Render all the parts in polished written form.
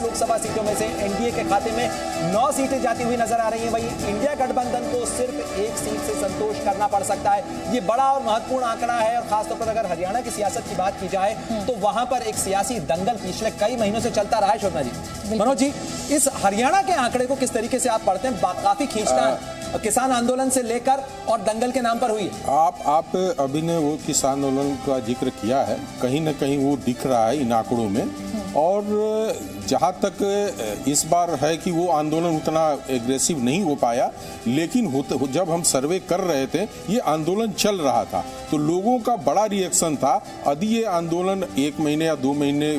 लोकसभा सीटों में से एनडीए के खाते में 9 सीटें जाती हुई नजर आ रही हैं। वहीं इंडिया गठबंधन को सिर्फ एक सीट से संतोष करना पड़ सकता है। ये बड़ा और महत्वपूर्ण आंकड़ा है और खासतौर पर अगर हरियाणा की सियासत की बात की जाए तो वहां पर एक सियासी दंगल पिछले कई महीनों से चलता रहा है। शोभना जी, मनोज जी, इस हरियाणा के आंकड़े को किस तरीके से आप पढ़ते हैं? काफी खींचतान किसान आंदोलन से लेकर और दंगल के नाम पर हुई है। आप अभी ने वो किसान आंदोलन का जिक्र किया है, कहीं ना कहीं वो दिख रहा है इन आंकड़ों में। और जहाँ तक इस बार है कि वो आंदोलन उतना एग्रेसिव नहीं हो पाया, लेकिन जब हम सर्वे कर रहे थे ये आंदोलन चल रहा था तो लोगों का बड़ा रिएक्शन था। यदि ये आंदोलन 1 महीने या 2 महीने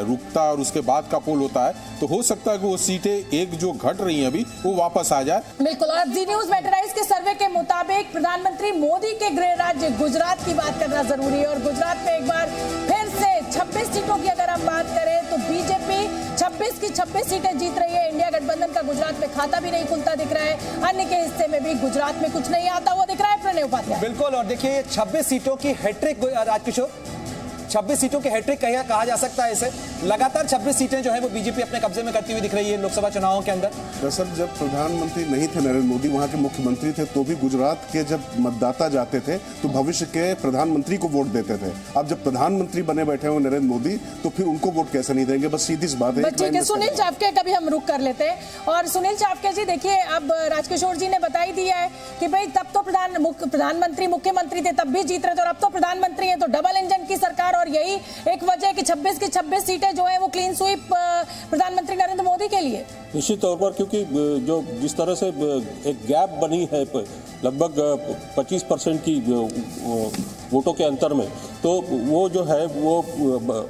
रुकता और उसके बाद का पोल होता है तो हो सकता है कि वो सीटें एक जो घट रही हैं अभी वो वापस आ जाए। बिल्कुल। और जी न्यूज मैटराइज के सर्वे के मुताबिक प्रधानमंत्री मोदी के गृह राज्य गुजरात की बात करना जरूरी है। और गुजरात में एक बार फिर से 26 सीटों की अगर हम बात करें तो बीजेपी 26 की 26 सीटें जीत रही है। इंडिया गठबंधन का गुजरात में खाता भी नहीं खुलता दिख रहा है। अन्य के हिस्से में भी गुजरात में कुछ नहीं आता हुआ दिख रहा है। प्रणय उपाध्याय, बिल्कुल। और देखिए 26 सीटों की हैट्रिक, राजकिशोर, 26 सीटों की हैट्रिक कहा जा सकता है इसे। लगातार 26 सीटें जो है वो बीजेपी अपने कब्जे में करती हुई दिख रही है लोकसभा चुनावों के अंदर। दरअसल जब प्रधानमंत्री नहीं थे नरेंद्र मोदी, वहां के मुख्यमंत्री थे, तो भी गुजरात के जब मतदाता जाते थे तो भविष्य के प्रधानमंत्री को वोट देते थे। अब जब प्रधानमंत्री बने बैठे हो नरेंद्र मोदी तो फिर उनको वोट कैसे नहीं देंगे? बस सीधी सी बात है। ठीक है, सुनील चावके का भी हम रुख कर लेते हैं। और सुनील चावके जी, देखिए अब राजकिशोर जी ने बता ही दिया है कि भाई तब तो प्रधानमंत्री मुख्यमंत्री थे तब भी जीत रहे थे और अब तो प्रधानमंत्री है, तो डबल इंजन की सरकार। और यही एक वजह कि 26 की 26 सीटें जो है वो क्लीन स्वीप प्रधानमंत्री नरेंद्र मोदी के लिए। निश्चित तौर पर, क्योंकि जो जिस तरह से एक गैप बनी है लगभग 25% की वोटों के अंतर में, तो वो जो है वो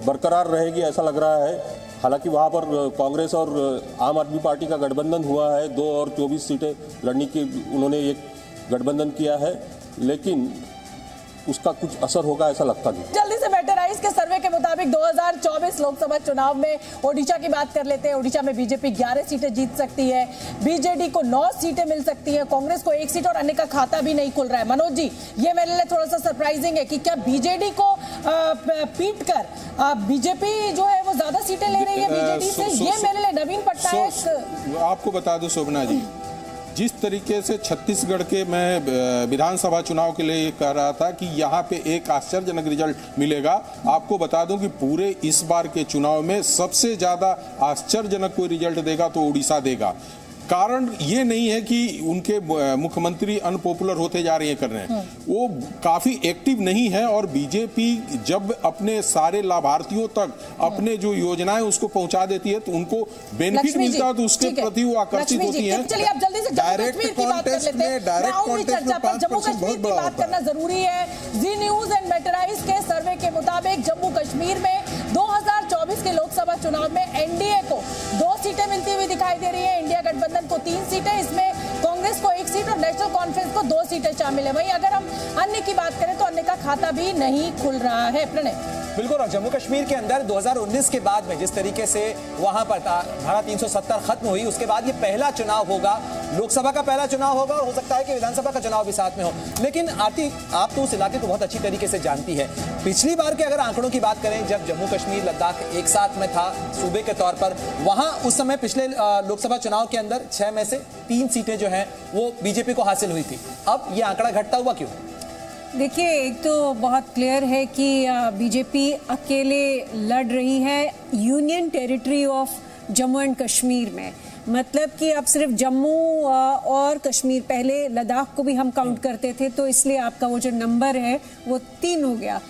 बरकरार रहेगी ऐसा लग रहा है। हालांकि वहाँ पर कांग्रेस और आम आदमी पार्टी का गठबंधन हुआ है, 2 और 24 सीटें लड़ने की उन्होंने एक गठबंधन किया है, लेकिन उसका कुछ असर होगा ऐसा लगता नहीं। जल्दी से मैटराइज के सर्वे के मुताबिक 2024 लोकसभा चुनाव में ओडिशा की बात कर लेते हैं। ओडिशा में बीजेपी 11 सीटें जीत सकती है, बीजेडी को 9 सीटें मिल सकती है, कांग्रेस को 1 सीट और अन्य का खाता भी नहीं खुल रहा है। मनोज जी, ये मेरे लिए थोड़ा सा सरप्राइजिंग है कि क्या बीजेडी को पीट कर बीजेपी जो है वो ज्यादा सीटें ले रही है बीजेडी से? ये मेरे लिए नवीन पटनायक। आपको बता दूं शोभना जी, जिस तरीके से छत्तीसगढ़ के मैं विधानसभा चुनाव के लिए कह रहा था कि यहाँ पे एक आश्चर्यजनक रिजल्ट मिलेगा, आपको बता दूं कि पूरे इस बार के चुनाव में सबसे ज्यादा आश्चर्यजनक कोई रिजल्ट देगा तो उड़ीसा देगा। कारण ये नहीं है कि उनके मुख्यमंत्री अनपॉपुलर होते जा रहे हैं कर रहे हैं, वो काफी एक्टिव नहीं है। और बीजेपी जब अपने सारे लाभार्थियों तक अपने जो योजनाएं उसको पहुंचा देती है तो उनको बेनिफिट मिलता है, तो उसके प्रति वो आकर्षित होती है। चलिए आप जल्दी से डायरेक्ट कॉन्टेस्ट में जम्मू कश्मीर की बात करना जरूरी है। जी न्यूज एंड मैटराइज के सर्वे के मुताबिक जम्मू कश्मीर में 2024 के लोकसभा चुनाव में एनडीए को 2 सीटें मिलती हुई दिखाई दे रही है, इंडिया गठबंधन को 3 सीटें, इसमें कांग्रेस को 1 सीट और नेशनल कॉन्फ्रेंस को 2 सीटें शामिल है। वहीं अगर हम अन्य की बात करें तो अन्य का खाता भी नहीं खुल रहा है। प्रणय, बिल्कुल। और जम्मू कश्मीर के अंदर 2019 के बाद में जिस तरीके से वहां पर धारा 370 खत्म हुई, उसके बाद ये पहला चुनाव होगा, लोकसभा का पहला चुनाव होगा और हो सकता है कि विधानसभा का चुनाव भी साथ में हो। लेकिन आरती, आप तो उस इलाके को बहुत अच्छी तरीके से जानती है। पिछली बार के अगर आंकड़ों की बात करें, जब जम्मू कश्मीर लद्दाख एक साथ में था सूबे के तौर पर, वहां उस समय पिछले लोकसभा चुनाव के अंदर 6 में से 3 सीटें जो हैं वो बीजेपी को हासिल हुई थी। अब ये आंकड़ा घटता हुआ क्यों? देखिए, एक तो बहुत क्लियर है कि बीजेपी अकेले लड़ रही है union territory of Jammu and Kashmir में। मतलब कि अब सिर्फ जम्मू और कश्मीर, पहले लद्दाख को भी हम काउंट करते थे, तो इसलिए आपका वो जो नंबर है वो 3 हो गया।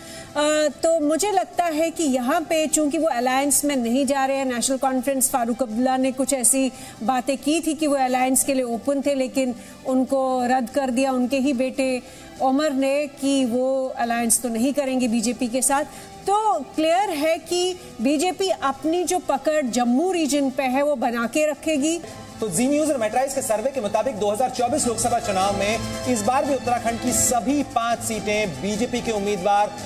तो मुझे लगता है कि यहाँ पे चूंकि वो अलायंस में नहीं जा रहे हैं, नेशनल कॉन्फ्रेंस, फारूक अब्दुल्ला ने कुछ ऐसी बातें की थी कि वो अलायंस के लिए ओपन थे, लेकिन उनको रद्द कर दिया उनके ही बेटे उमर ने कि वो अलायंस तो नहीं करेंगे बीजेपी के साथ। तो क्लियर है कि बीजेपी अपनी जो पकड़ जम्मू रीजन पे है वो बना के रखेगी। तो जी न्यूज और मैटराइज के सर्वे के मुताबिक 2024 लोकसभा चुनाव में इस बार भी उत्तराखंड की सभी 5 सीटें बीजेपी के उम्मीदवार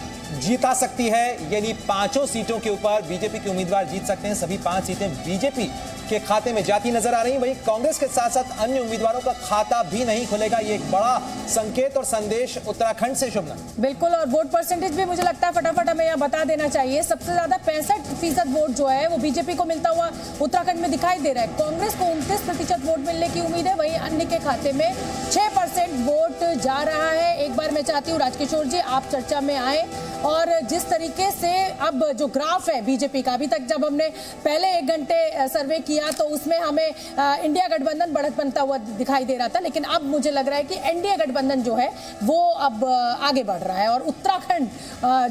जीता सकती है, यानी 5 सीटों के ऊपर बीजेपी के उम्मीदवार जीत सकते हैं। सभी 5 सीटें बीजेपी के खाते में जाती नजर आ रही है। वहीं कांग्रेस के साथ साथ अन्य उम्मीदवारों का खाता भी नहीं खुलेगा। ये एक बड़ा संकेत और संदेश उत्तराखंड से। शुभना बिल्कुल, और वोट परसेंटेज भी मुझे लगता है फटाफट हमें यहाँ बता देना चाहिए। सबसे ज्यादा 65% वोट जो है वो बीजेपी को मिलता हुआ उत्तराखंड में दिखाई दे रहा है। कांग्रेस को 29% वोट मिलने की उम्मीद है। वहीं अन्य के खाते में 6% वोट जा रहा है। एक बार मैं चाहती हूँ राजकिशोर जी आप चर्चा में आए, और जिस तरीके से अब जो ग्राफ है बीजेपी का, अभी तक जब हमने पहले 1 घंटे सर्वे किया तो उसमें हमें इंडिया गठबंधन बढ़त बनता हुआ दिखाई दे रहा था, लेकिन अब मुझे लग रहा है कि एनडीए गठबंधन जो है वो अब आगे बढ़ रहा है। और उत्तराखंड,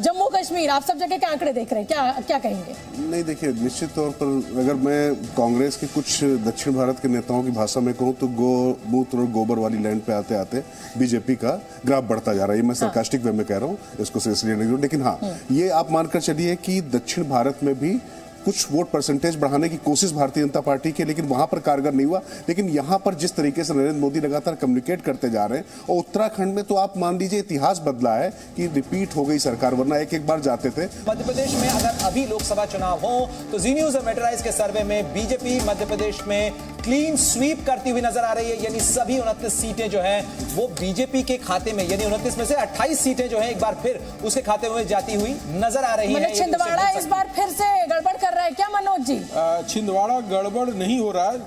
जम्मू कश्मीर, आप सब जगह के आंकड़े देख रहे हैं, क्या कहेंगे? नहीं, देखिए, निश्चित तौर पर अगर मैं कांग्रेस के कुछ दक्षिण भारत के नेताओं की भाषा में कहूँ तो गौमूत्र और गोबर वाली लैंड पे आते आते बीजेपी का ग्राफ बढ़ता जा रहा है। ये मैं सरकास्टिक वे में कह रहा हूँ, इसको सीरियसली नहीं, लेकिन हाँ, ये आप मानकर चलिए कि दक्षिण भारत में भी कुछ वोट परसेंटेज बढ़ाने की कोशिश भारतीय जनता पार्टी की, लेकिन वहां पर कारगर नहीं हुआ। लेकिन यहां पर जिस तरीके से नरेंद्र मोदी लगातार कम्युनिकेट करते जा रहे हैं, और उत्तराखंड में तो आप मान लीजिए इतिहास बदला है कि रिपीट हो गई सरकार, वरना एक बार जाते थे। मध्य प्रदेश में अगर अभी लोकसभा चुनाव हो तो जी न्यूज और मेट्राइज के सर्वे में बीजेपी मध्य प्रदेश में क्लीन स्वीप करती हुई नजर आ रही है। यानी सभी 29 सीटें जो हैं वो बीजेपी के खाते में, यानी 29 में से 28 सीटें जो हैं एक बार फिर उसके खाते में जाती हुई नजर आ रही है। छिंदवाड़ा इस बार फिर से गड़बड़ कर रहा है क्या मनोज जी? छिंदवाड़ा गड़बड़ नहीं हो रहा है,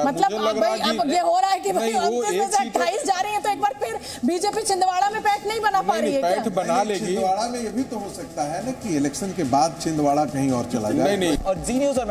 मतलब मुझे लग रहा है अब ये हो रहा है कि भाई 29 में से 28 जा रही है तो एक बार फिर बीजेपी छिंदवाड़ा में पैठ नहीं बना पा रही है। पैठ बना लेगी। छिंदवाड़ा में ये भी तो हो सकता है ना कि इलेक्शन के बाद छिंदवाड़ा कहीं और चला जाए। नहीं। और जी न्यूज और